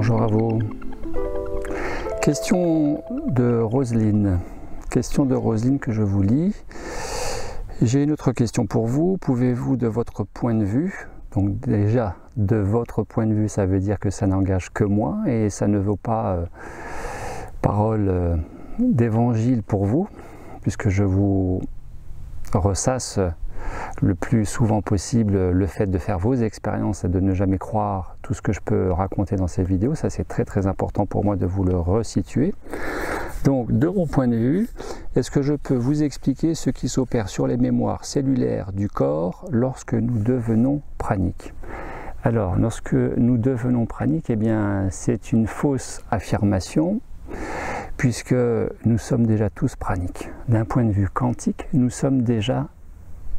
Bonjour à vous. Question de Roselyne. Question de Roselyne que je vous lis. J'ai une autre question pour vous. Pouvez-vous, de votre point de vue, donc déjà de votre point de vue, ça veut dire que ça n'engage que moi et ça ne vaut pas parole d'évangile pour vous, puisque je vous ressasse le plus souvent possible le fait de faire vos expériences et de ne jamais croire tout ce que je peux raconter dans ces vidéos. Ça, c'est très très important pour moi de vous le resituer. Donc, de mon point de vue, est-ce que je peux vous expliquer ce qui s'opère sur les mémoires cellulaires du corps lorsque nous devenons praniques? Alors, lorsque nous devenons praniques, eh bien, c'est une fausse affirmation, puisque nous sommes déjà tous praniques. D'un point de vue quantique, nous sommes déjà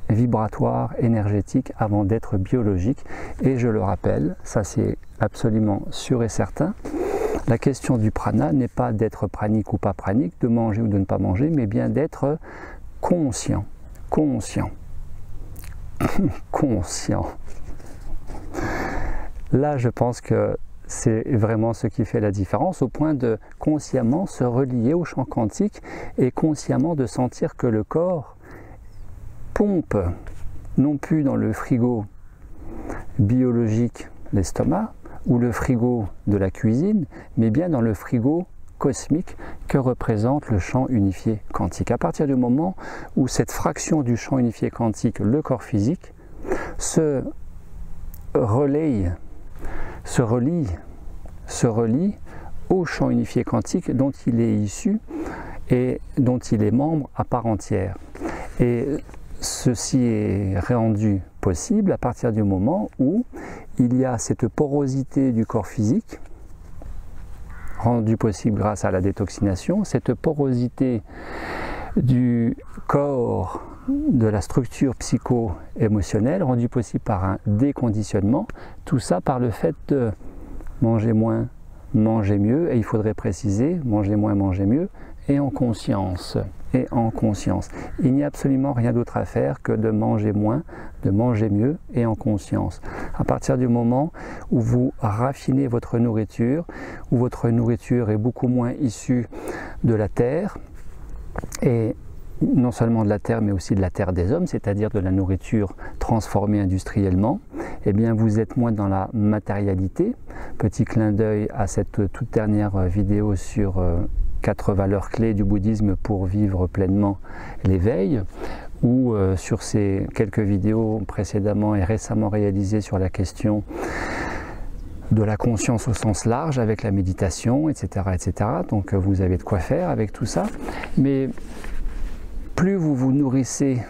vibratoire, énergétique avant d'être biologique. Et je le rappelle, ça c'est absolument sûr et certain, la question du prana n'est pas d'être pranique ou pas pranique, de manger ou de ne pas manger, mais bien d'être conscient. Conscient. Conscient. Là, je pense que c'est vraiment ce qui fait la différence, au point de consciemment se relier au champ quantique et consciemment de sentir que le corps pompe, non plus dans le frigo biologique, l'estomac, ou le frigo de la cuisine, mais bien dans le frigo cosmique que représente le champ unifié quantique. À partir du moment où cette fraction du champ unifié quantique, le corps physique, se relie au champ unifié quantique dont il est issu et dont il est membre à part entière. Et ceci est rendu possible à partir du moment où il y a cette porosité du corps physique, rendue possible grâce à la détoxination, cette porosité du corps, de la structure psycho-émotionnelle, rendue possible par un déconditionnement, tout ça par le fait de manger moins, manger mieux, et il faudrait préciser, manger moins, manger mieux, et en conscience. Et en conscience. Il n'y a absolument rien d'autre à faire que de manger moins, de manger mieux et en conscience. À partir du moment où vous raffinez votre nourriture, où votre nourriture est beaucoup moins issue de la terre, et non seulement de la terre, mais aussi de la terre des hommes, c'est-à-dire de la nourriture transformée industriellement, eh bien vous êtes moins dans la matérialité. Petit clin d'œil à cette toute dernière vidéo sur 4 valeurs clés du bouddhisme pour vivre pleinement l'éveil, ou sur ces quelques vidéos précédemment et récemment réalisées sur la question de la conscience au sens large avec la méditation, etc. etc. Donc vous avez de quoi faire avec tout ça. Mais plus vous vous nourrissez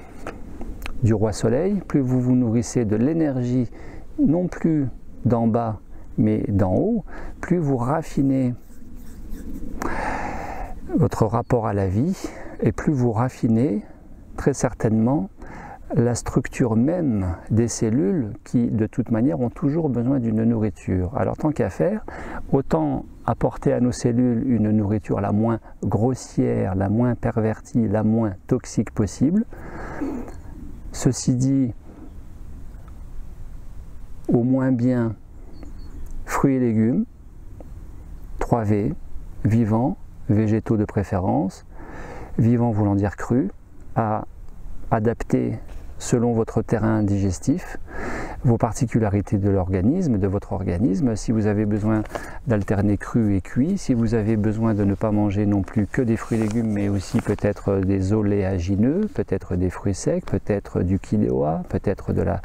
du roi soleil, plus vous vous nourrissez de l'énergie non plus d'en bas mais d'en haut, plus vous raffinez votre rapport à la vie, et plus vous raffinez très certainement la structure même des cellules qui de toute manière ont toujours besoin d'une nourriture. Alors tant qu'à faire, autant apporter à nos cellules une nourriture la moins grossière, la moins pervertie, la moins toxique possible. Ceci dit, au moins bien fruits et légumes, 3V, vivants, végétaux de préférence, vivants voulant dire crus, à adapter selon votre terrain digestif, vos particularités de l'organisme, de votre organisme. Si vous avez besoin d'alterner cru et cuit, si vous avez besoin de ne pas manger non plus que des fruits et légumes, mais aussi peut-être des oléagineux, peut-être des fruits secs, peut-être du quinoa, peut-être de la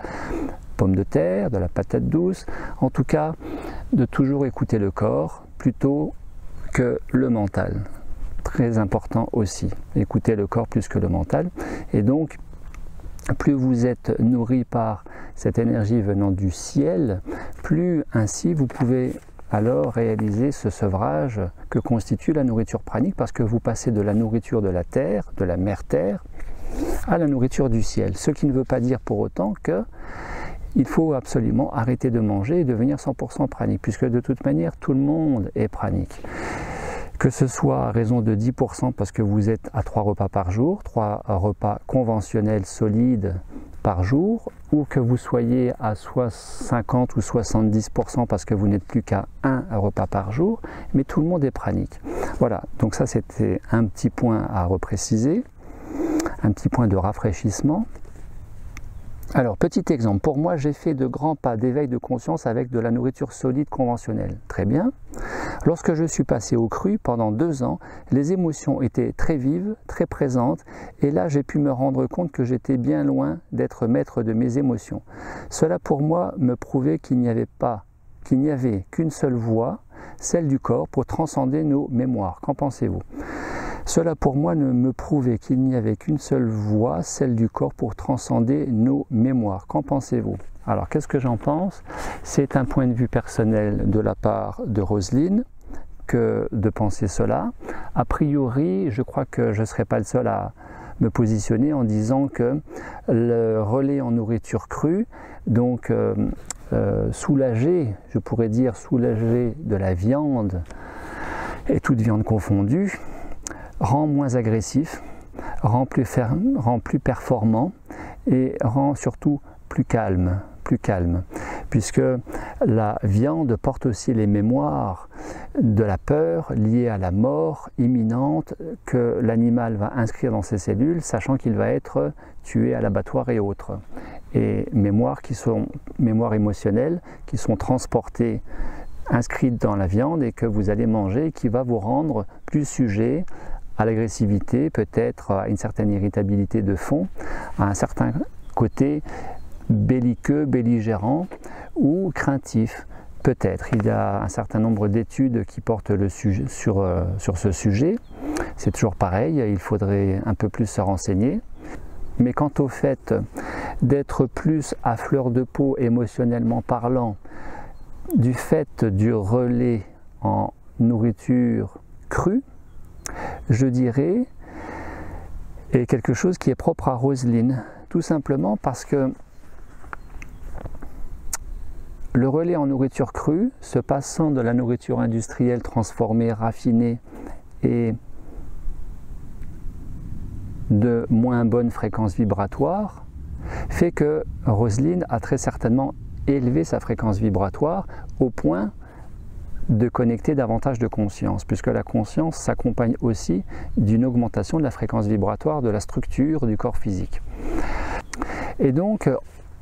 pomme de terre, de la patate douce, en tout cas de toujours écouter le corps plutôt que le mental. Très important aussi, écouter le corps plus que le mental. Et donc, plus vous êtes nourri par cette énergie venant du ciel, plus ainsi vous pouvez alors réaliser ce sevrage que constitue la nourriture pranique, parce que vous passez de la nourriture de la terre, de la mère terre, à la nourriture du ciel. Ce qui ne veut pas dire pour autant que il faut absolument arrêter de manger et devenir 100% pranique, puisque de toute manière tout le monde est pranique. Que ce soit à raison de 10% parce que vous êtes à 3 repas par jour, 3 repas conventionnels solides par jour, ou que vous soyez à soit 50 ou 70% parce que vous n'êtes plus qu'à un repas par jour, mais tout le monde est pranique. Voilà, donc ça c'était un petit point à repréciser, un petit point de rafraîchissement. Alors, petit exemple, pour moi, j'ai fait de grands pas d'éveil de conscience avec de la nourriture solide conventionnelle. Très bien. Lorsque je suis passé au cru, pendant 2 ans, les émotions étaient très vives, très présentes, et là, j'ai pu me rendre compte que j'étais bien loin d'être maître de mes émotions. Cela, pour moi, me prouvait qu'il n'y avait qu'une seule voie, celle du corps, pour transcender nos mémoires. Qu'en pensez-vous ? Cela pour moi me prouvait qu'il n'y avait qu'une seule voie, celle du corps, pour transcender nos mémoires. Qu'en pensez-vous? Alors qu'est-ce que j'en pense? C'est un point de vue personnel de la part de Roselyne que de penser cela. A priori, je crois que je ne serai pas le seul à me positionner en disant que le relais en nourriture crue, donc soulagé, je pourrais dire soulagé de la viande, et toute viande confondue, rend moins agressif, rend plus performant et rend surtout plus calme, puisque la viande porte aussi les mémoires de la peur liée à la mort imminente que l'animal va inscrire dans ses cellules, sachant qu'il va être tué à l'abattoir et autres. Et mémoires émotionnelles qui sont transportées, inscrites dans la viande et que vous allez manger, qui va vous rendre plus sujet à l'agressivité, peut-être à une certaine irritabilité de fond, à un certain côté belliqueux, belligérant ou craintif. Peut-être. Il y a un certain nombre d'études qui portent sur ce sujet. C'est toujours pareil, il faudrait un peu plus se renseigner. Mais quant au fait d'être plus à fleur de peau émotionnellement parlant, du fait du relais en nourriture crue, je dirais, est quelque chose qui est propre à Roselyne, tout simplement parce que le relais en nourriture crue, se passant de la nourriture industrielle transformée, raffinée et de moins bonne fréquence vibratoire, fait que Roselyne a très certainement élevé sa fréquence vibratoire au point de connecter davantage de conscience, puisque la conscience s'accompagne aussi d'une augmentation de la fréquence vibratoire de la structure du corps physique. Et donc,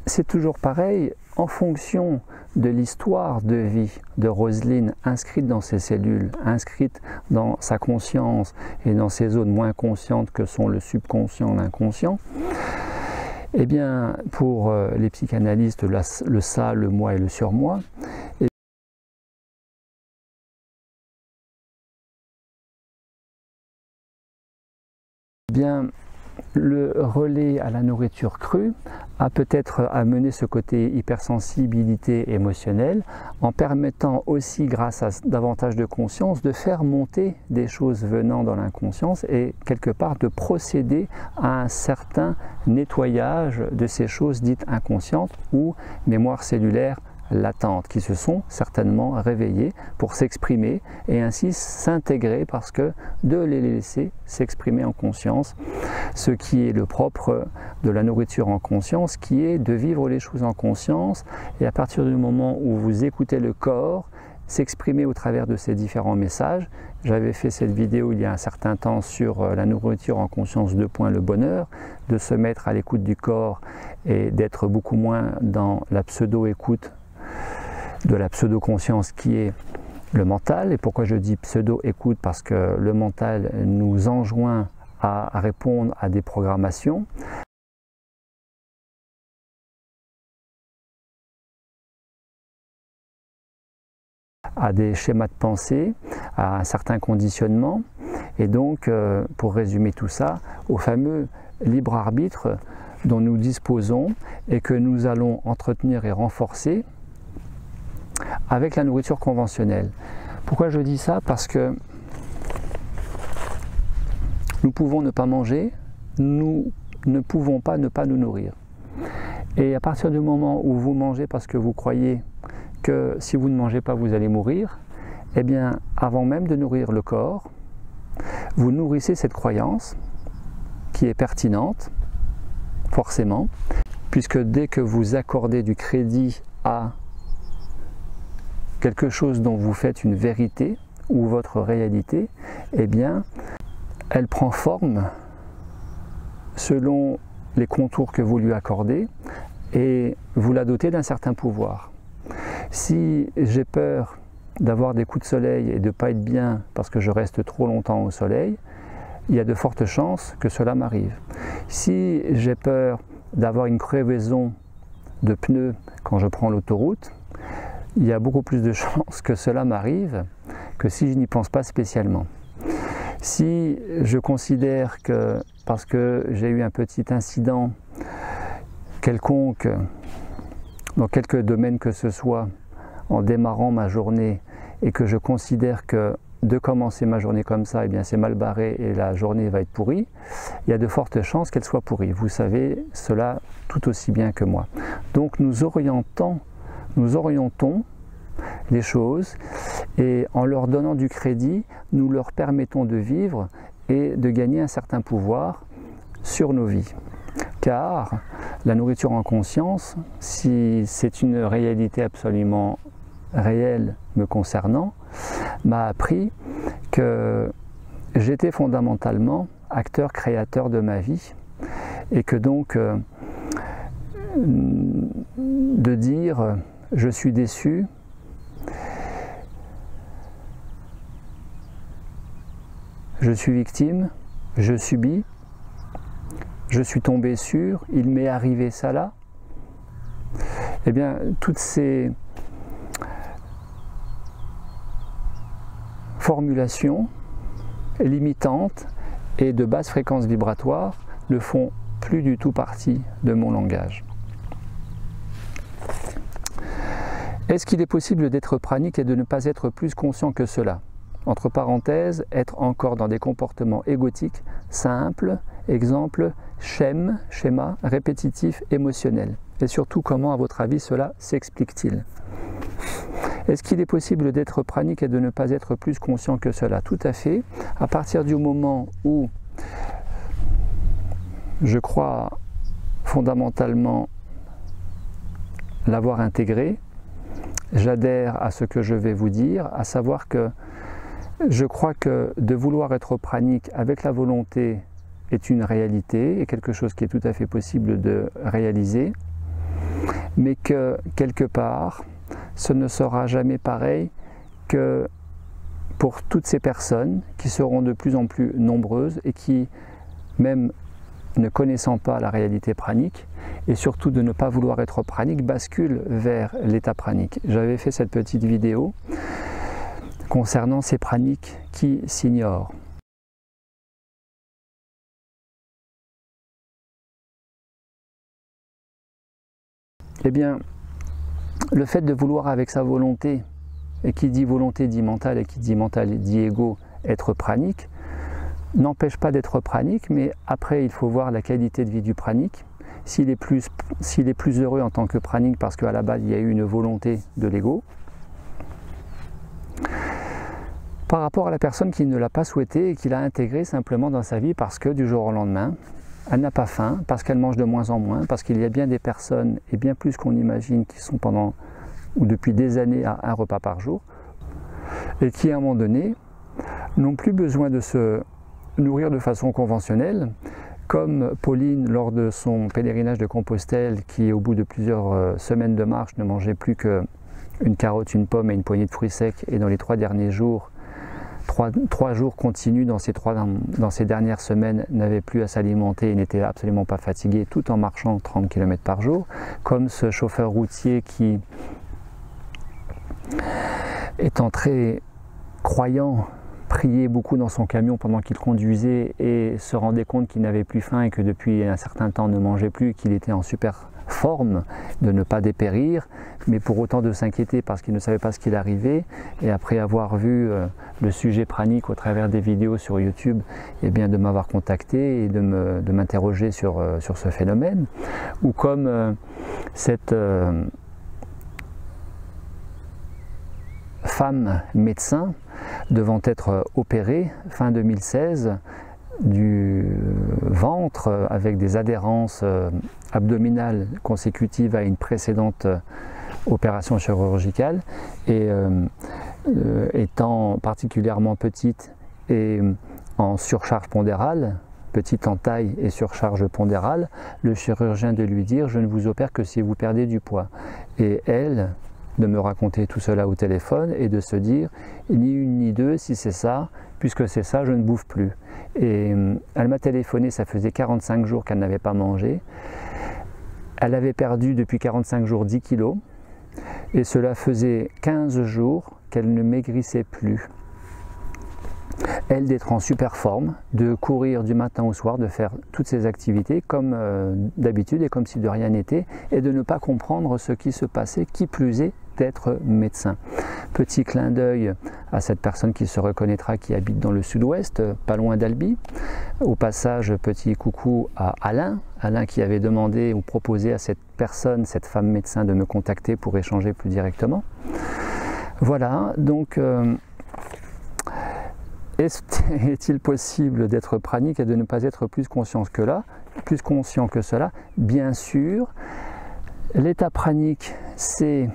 c'est toujours pareil, en fonction de l'histoire de vie de Roselyne inscrite dans ses cellules, inscrite dans sa conscience et dans ces zones moins conscientes que sont le subconscient, l'inconscient, eh bien, pour les psychanalystes, le ça, le moi et le surmoi, bien, le relais à la nourriture crue a peut-être amené ce côté hypersensibilité émotionnelle en permettant aussi, grâce à davantage de conscience, de faire monter des choses venant dans l'inconscience et quelque part de procéder à un certain nettoyage de ces choses dites inconscientes ou mémoires cellulaires latentes qui se sont certainement réveillées pour s'exprimer et ainsi s'intégrer, parce que de les laisser s'exprimer en conscience, ce qui est le propre de la nourriture en conscience, qui est de vivre les choses en conscience, et à partir du moment où vous écoutez le corps s'exprimer au travers de ces différents messages. J'avais fait cette vidéo il y a un certain temps sur la nourriture en conscience 2. Le bonheur, de se mettre à l'écoute du corps et d'être beaucoup moins dans la pseudo-écoute de la pseudo-conscience qui est le mental. Et pourquoi je dis pseudo-écoute? Parce que le mental nous enjoint à répondre à des programmations. À des schémas de pensée, à un certain conditionnement. Et donc, pour résumer tout ça, au fameux libre arbitre dont nous disposons et que nous allons entretenir et renforcer avec la nourriture conventionnelle. Pourquoi je dis ça? Parce que nous pouvons ne pas manger, nous ne pouvons pas ne pas nous nourrir. Et à partir du moment où vous mangez parce que vous croyez que si vous ne mangez pas vous allez mourir, eh bien avant même de nourrir le corps, vous nourrissez cette croyance qui est pertinente, forcément, puisque dès que vous accordez du crédit à quelque chose dont vous faites une vérité ou votre réalité, eh bien, elle prend forme selon les contours que vous lui accordez et vous la dotez d'un certain pouvoir. Si j'ai peur d'avoir des coups de soleil et de ne pas être bien parce que je reste trop longtemps au soleil, il y a de fortes chances que cela m'arrive. Si j'ai peur d'avoir une crevaison de pneus quand je prends l'autoroute, il y a beaucoup plus de chances que cela m'arrive que si je n'y pense pas spécialement. Si je considère que parce que j'ai eu un petit incident quelconque dans quelque domaine que ce soit en démarrant ma journée et que je considère que de commencer ma journée comme ça, eh bien c'est mal barré et la journée va être pourrie, il y a de fortes chances qu'elle soit pourrie. Vous savez cela tout aussi bien que moi. Donc nous orientons les choses et en leur donnant du crédit, nous leur permettons de vivre et de gagner un certain pouvoir sur nos vies. Car la nourriture en conscience, si c'est une réalité absolument réelle me concernant, m'a appris que j'étais fondamentalement acteur-créateur de ma vie et que donc de dire je suis déçu, je suis victime, je subis, je suis tombé sur, il m'est arrivé ça là, eh bien toutes ces formulations limitantes et de basse fréquence vibratoire ne font plus du tout partie de mon langage. Est-ce qu'il est possible d'être pranique et de ne pas être plus conscient que cela? Entre parenthèses, être encore dans des comportements égotiques, simples, exemple, schéma, répétitif, émotionnel. Et surtout, comment, à votre avis, cela s'explique-t-il? Est-ce qu'il est possible d'être pranique et de ne pas être plus conscient que cela? Tout à fait. À partir du moment où je crois fondamentalement l'avoir intégré, j'adhère à ce que je vais vous dire, à savoir que je crois que de vouloir être pranique avec la volonté est une réalité et quelque chose qui est tout à fait possible de réaliser, mais que quelque part, ce ne sera jamais pareil que pour toutes ces personnes qui seront de plus en plus nombreuses et qui, même ne connaissant pas la réalité pranique, et surtout de ne pas vouloir être pranique, basculent vers l'état pranique. J'avais fait cette petite vidéo concernant ces praniques qui s'ignorent. Eh bien, le fait de vouloir avec sa volonté, et qui dit volonté dit mental, et qui dit mental dit ego, être pranique, n'empêche pas d'être pranique, mais après il faut voir la qualité de vie du pranique. S'il est plus heureux en tant que pranique parce qu'à la base il y a eu une volonté de l'ego, par rapport à la personne qui ne l'a pas souhaité et qui l'a intégré simplement dans sa vie parce que du jour au lendemain, elle n'a pas faim, parce qu'elle mange de moins en moins, parce qu'il y a bien des personnes, et bien plus qu'on imagine, qui sont pendant ou depuis des années à un repas par jour, et qui à un moment donné n'ont plus besoin de se nourrir de façon conventionnelle, comme Pauline lors de son pèlerinage de Compostelle, qui au bout de plusieurs semaines de marche ne mangeait plus qu'une carotte, une pomme et une poignée de fruits secs, et dans les 3 derniers jours, 3 jours continus dans ces dernières semaines, n'avait plus à s'alimenter et n'était absolument pas fatigué tout en marchant 30 km par jour, comme ce chauffeur routier qui, étant très croyant, priait beaucoup dans son camion pendant qu'il conduisait et se rendait compte qu'il n'avait plus faim et que depuis un certain temps ne mangeait plus, qu'il était en super forme de ne pas dépérir, mais pour autant de s'inquiéter parce qu'il ne savait pas ce qu'il arrivait. Et après avoir vu le sujet pranique au travers des vidéos sur YouTube, eh bien de m'avoir contacté et de m'interroger sur ce phénomène. Ou comme cette femme médecin devant être opérée fin 2016, du ventre avec des adhérences abdominales consécutives à une précédente opération chirurgicale et étant particulièrement petite et en surcharge pondérale, petite en taille et surcharge pondérale, le chirurgien de lui dire « je ne vous opère que si vous perdez du poids ». Et elle, de me raconter tout cela au téléphone et de se dire « ni une ni deux, si c'est ça, puisque c'est ça, je ne bouffe plus ». Et elle m'a téléphoné, ça faisait 45 jours qu'elle n'avait pas mangé. Elle avait perdu depuis 45 jours 10 kilos et cela faisait 15 jours qu'elle ne maigrissait plus. Elle d'être en super forme, de courir du matin au soir, de faire toutes ses activités comme d'habitude et comme si de rien n'était, et de ne pas comprendre ce qui se passait, qui plus est d'être médecin. Petit clin d'œil à cette personne qui se reconnaîtra, qui habite dans le sud-ouest, pas loin d'Albi. Au passage, petit coucou à Alain, Alain qui avait demandé ou proposé à cette personne, cette femme médecin, de me contacter pour échanger plus directement. Voilà, donc est-il possible d'être pranique et de ne pas être plus conscient que cela? Bien sûr, l'état pranique, c'est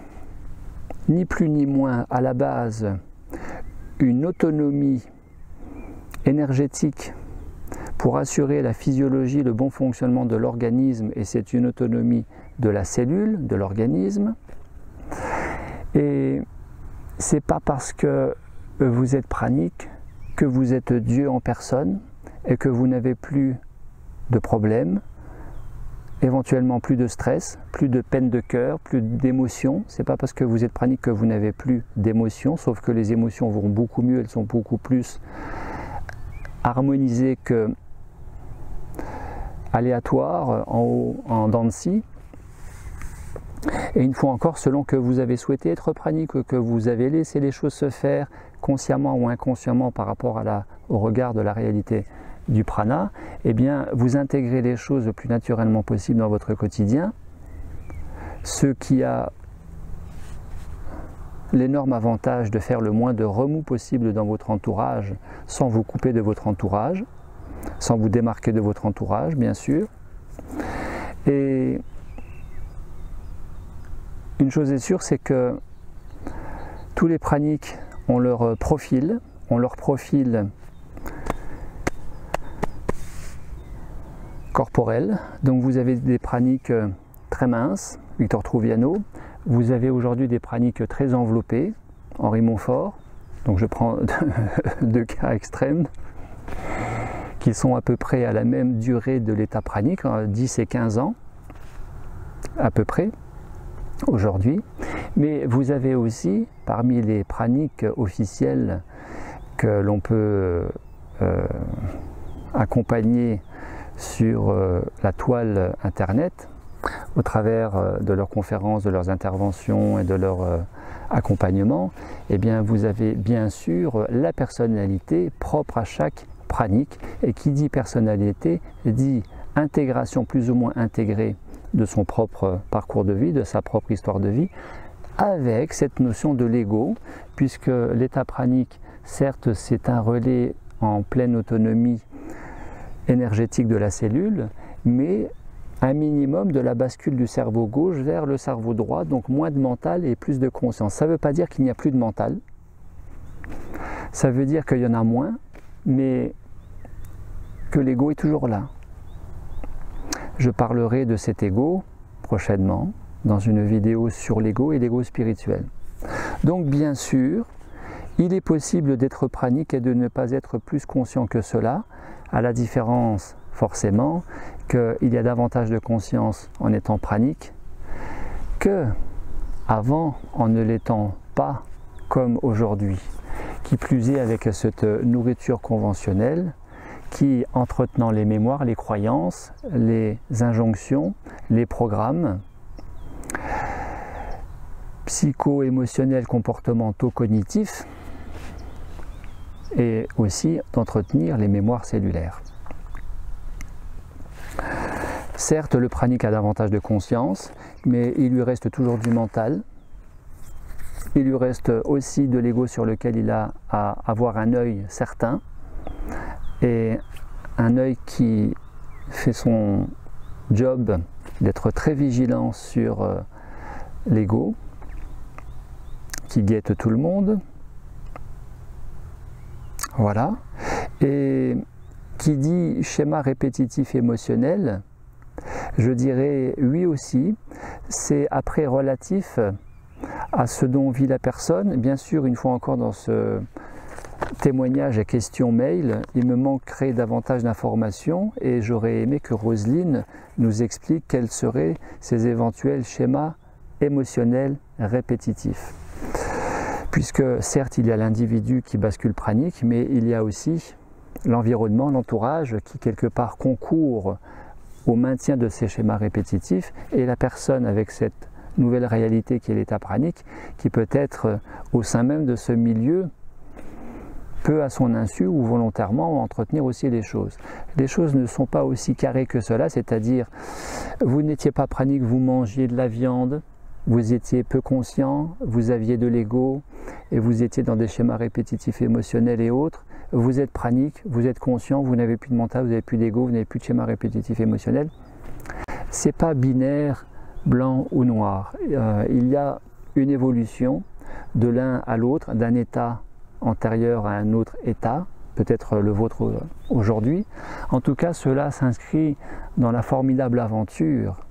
ni plus ni moins à la base une autonomie énergétique pour assurer la physiologie, le bon fonctionnement de l'organisme, et c'est une autonomie de la cellule, de l'organisme. Et c'est pas parce que vous êtes pranique que vous êtes Dieu en personne et que vous n'avez plus de problèmes, éventuellement plus de stress, plus de peine de cœur, plus d'émotions. C'est pas parce que vous êtes pranique que vous n'avez plus d'émotions, sauf que les émotions vont beaucoup mieux, elles sont beaucoup plus harmonisées que aléatoires, en dents de scie. Et une fois encore, selon que vous avez souhaité être pranique, que vous avez laissé les choses se faire consciemment ou inconsciemment par rapport au regard de la réalité du prana, eh bien, vous intégrez les choses le plus naturellement possible dans votre quotidien, ce qui a l'énorme avantage de faire le moins de remous possible dans votre entourage, sans vous couper de votre entourage, sans vous démarquer de votre entourage, bien sûr. Et une chose est sûre, c'est que tous les praniques ont leur profil corporel. Donc vous avez des praniques très minces, Victor Trouviano. Vous avez aujourd'hui des praniques très enveloppées, Henri Montfort. Donc je prends deux cas extrêmes qui sont à peu près à la même durée de l'état pranique, 10 et 15 ans à peu près aujourd'hui. Mais vous avez aussi, parmi les praniques officielles que l'on peut accompagner sur la toile internet, au travers de leurs conférences, de leurs interventions et de leur accompagnement, eh bien vous avez bien sûr la personnalité propre à chaque pranique. Et qui dit personnalité dit intégration plus ou moins intégrée de son propre parcours de vie, de sa propre histoire de vie, avec cette notion de l'ego, puisque l'état pranique, certes, c'est un relais en pleine autonomie énergétique de la cellule, mais un minimum de la bascule du cerveau gauche vers le cerveau droit, donc moins de mental et plus de conscience. Ça ne veut pas dire qu'il n'y a plus de mental, ça veut dire qu'il y en a moins, mais que l'ego est toujours là. Je parlerai de cet ego prochainement dans une vidéo sur l'ego et l'ego spirituel. Donc bien sûr, il est possible d'être pranique et de ne pas être plus conscient que cela, à la différence forcément qu'il y a davantage de conscience en étant pranique que avant en ne l'étant pas comme aujourd'hui. Qui plus est avec cette nourriture conventionnelle qui, entretenant les mémoires, les croyances, les injonctions, les programmes psycho-émotionnels, comportementaux, cognitifs, et aussi d'entretenir les mémoires cellulaires. Certes, le pranique a davantage de conscience, mais il lui reste toujours du mental. Il lui reste aussi de l'ego sur lequel il a à avoir un œil certain et un œil qui fait son job d'être très vigilant sur l'ego, qui guette tout le monde, voilà, et qui dit schéma répétitif émotionnel, je dirais oui aussi, c'est après relatif à ce dont vit la personne. Bien sûr, une fois encore dans ce témoignage et question mail, il me manquerait davantage d'informations et j'aurais aimé que Roselyne nous explique quels seraient ces éventuels schémas émotionnels répétitifs. Puisque certes il y a l'individu qui bascule pranique, mais il y a aussi l'environnement, l'entourage qui quelque part concourt au maintien de ces schémas répétitifs et la personne avec cette nouvelle réalité qui est l'état pranique, qui peut être au sein même de ce milieu, peut à son insu ou volontairement entretenir aussi les choses. Les choses ne sont pas aussi carrées que cela, c'est-à-dire vous n'étiez pas pranique, vous mangiez de la viande, vous étiez peu conscient, vous aviez de l'ego et vous étiez dans des schémas répétitifs émotionnels et autres. Vous êtes pranique, vous êtes conscient, vous n'avez plus de mental, vous n'avez plus d'ego, vous n'avez plus de schéma répétitif émotionnel. C'est pas binaire, blanc ou noir. Il y a une évolution de l'un à l'autre, d'un état antérieur à un autre état, peut-être le vôtre aujourd'hui. En tout cas, cela s'inscrit dans la formidable aventure,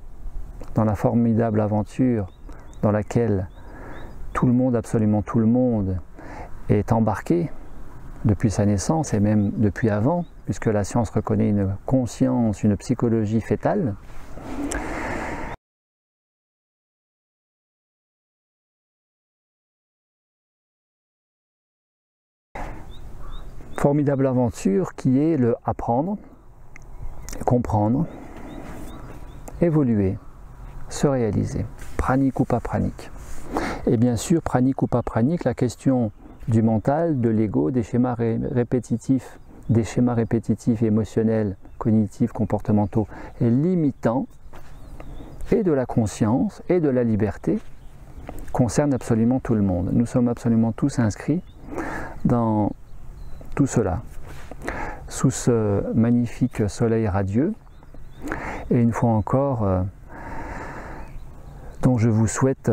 dans laquelle tout le monde, absolument tout le monde, est embarqué depuis sa naissance et même depuis avant, puisque la science reconnaît une conscience, une psychologie fétale. Formidable aventure qui est le apprendre, comprendre, évoluer, se réaliser, pranique ou pas pranique. Et bien sûr, pranique ou pas pranique, la question du mental, de l'ego, des schémas répétitifs émotionnels, cognitifs, comportementaux et limitants, et de la conscience et de la liberté, concerne absolument tout le monde. Nous sommes absolument tous inscrits dans tout cela, sous ce magnifique soleil radieux, et une fois encore, dont je vous souhaite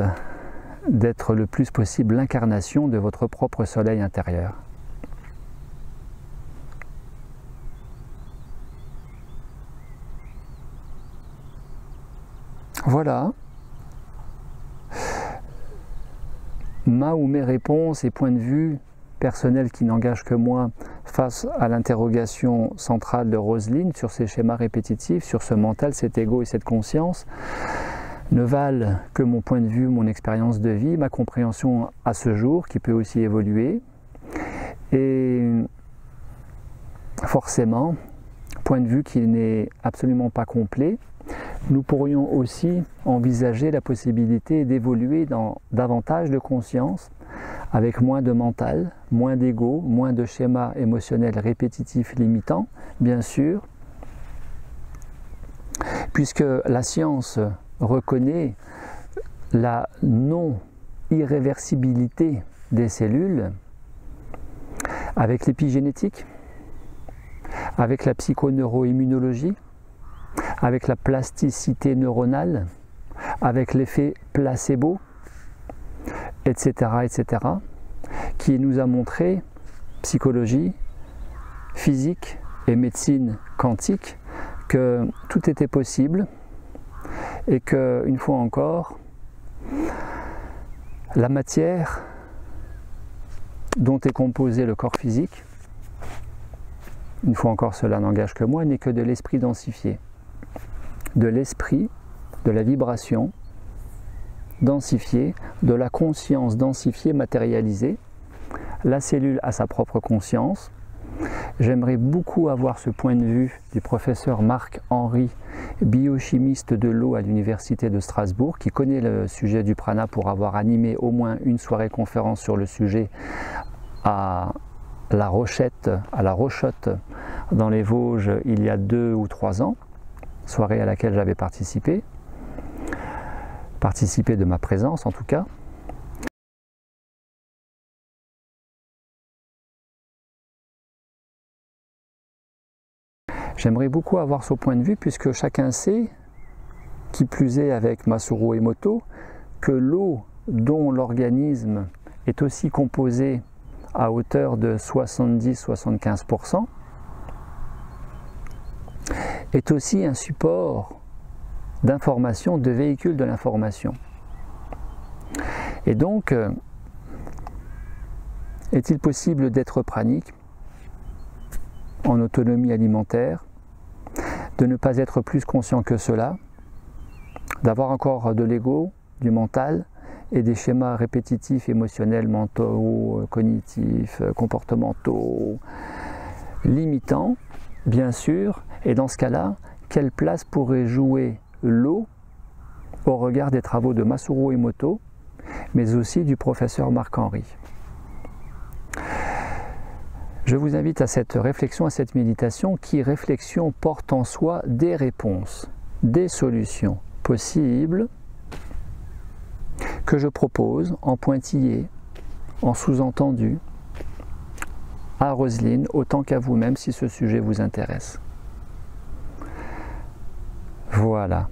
d'être le plus possible l'incarnation de votre propre soleil intérieur. Voilà ma ou mes réponses et points de vue personnels qui n'engagent que moi face à l'interrogation centrale de Roselyne sur ces schémas répétitifs, sur ce mental, cet ego et cette conscience, ne valent que mon point de vue, mon expérience de vie, ma compréhension à ce jour qui peut aussi évoluer. Et forcément, point de vue qui n'est absolument pas complet, nous pourrions aussi envisager la possibilité d'évoluer dans davantage de conscience, avec moins de mental, moins d'ego, moins de schémas émotionnels répétitifs limitants, bien sûr, puisque la science reconnaît la non-irréversibilité des cellules avec l'épigénétique, avec la psychoneuroimmunologie, avec la plasticité neuronale, avec l'effet placebo, etc., etc., qui nous a montré, psychologie, physique et médecine quantique, que tout était possible et que, une fois encore, la matière dont est composé le corps physique, une fois encore cela n'engage que moi, n'est que de l'esprit densifié. De l'esprit, de la vibration densifiée, de la conscience densifiée, matérialisée. La cellule a sa propre conscience. J'aimerais beaucoup avoir ce point de vue du professeur Marc Henry, biochimiste de l'eau à l'université de Strasbourg, qui connaît le sujet du prana pour avoir animé au moins une soirée conférence sur le sujet à la Rochette, à la Rochotte, dans les Vosges, il y a 2 ou 3 ans, soirée à laquelle j'avais participé de ma présence en tout cas. J'aimerais beaucoup avoir son point de vue puisque chacun sait, qui plus est avec Masaru Emoto, que l'eau dont l'organisme est aussi composé à hauteur de 70-75% est aussi un support d'information, de véhicule de l'information. Et donc, est-il possible d'être pranique, en autonomie alimentaire, de ne pas être plus conscient que cela, d'avoir encore de l'ego, du mental et des schémas répétitifs, émotionnels, mentaux, cognitifs, comportementaux, limitants, bien sûr, et dans ce cas-là, quelle place pourrait jouer l'eau au regard des travaux de Masaru Emoto, mais aussi du professeur Marc-Henri. Je vous invite à cette réflexion, à cette méditation qui, réflexion, porte en soi des réponses, des solutions possibles que je propose en pointillé, en sous-entendu, à Roselyne, autant qu'à vous-même si ce sujet vous intéresse. Voilà.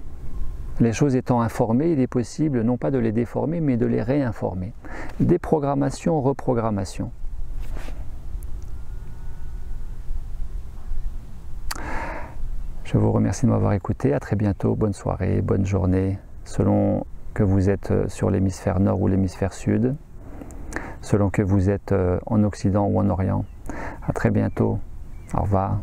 Les choses étant informées, il est possible non pas de les déformer, mais de les réinformer. Déprogrammation, reprogrammation. Je vous remercie de m'avoir écouté. À très bientôt. Bonne soirée, bonne journée, selon que vous êtes sur l'hémisphère nord ou l'hémisphère sud, selon que vous êtes en Occident ou en Orient. À très bientôt. Au revoir.